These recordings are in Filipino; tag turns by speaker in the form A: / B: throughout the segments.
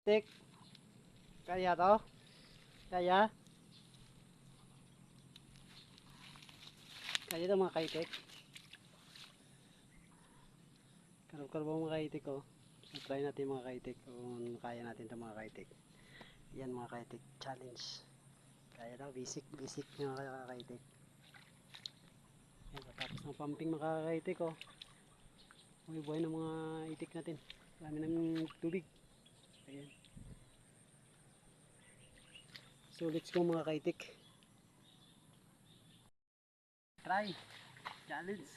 A: kaitik. Kaya to? Kaya? Kaya to mga kaitik. Karab-karab mga kaitik ko. So, try natin mga kaitik kung kaya natin ito mga kaitik. Yan mga kaitik challenge. Kaya to, basic mga kaitik. Yan, tapos ng pumping mga kaitik ko. May buhay ng mga itik natin. Dami ng tubig. Ayan. So let's go mga kaitik. Try. Challenge.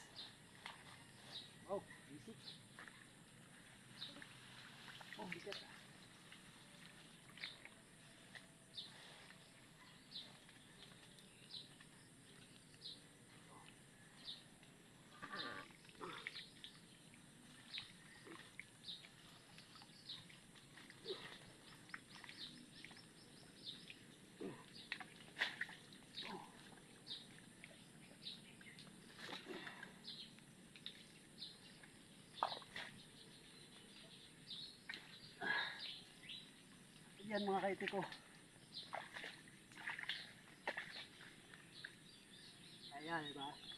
A: Oh, basic. Oh, bigat. Yan mga kaitik ko. Ayan, diba?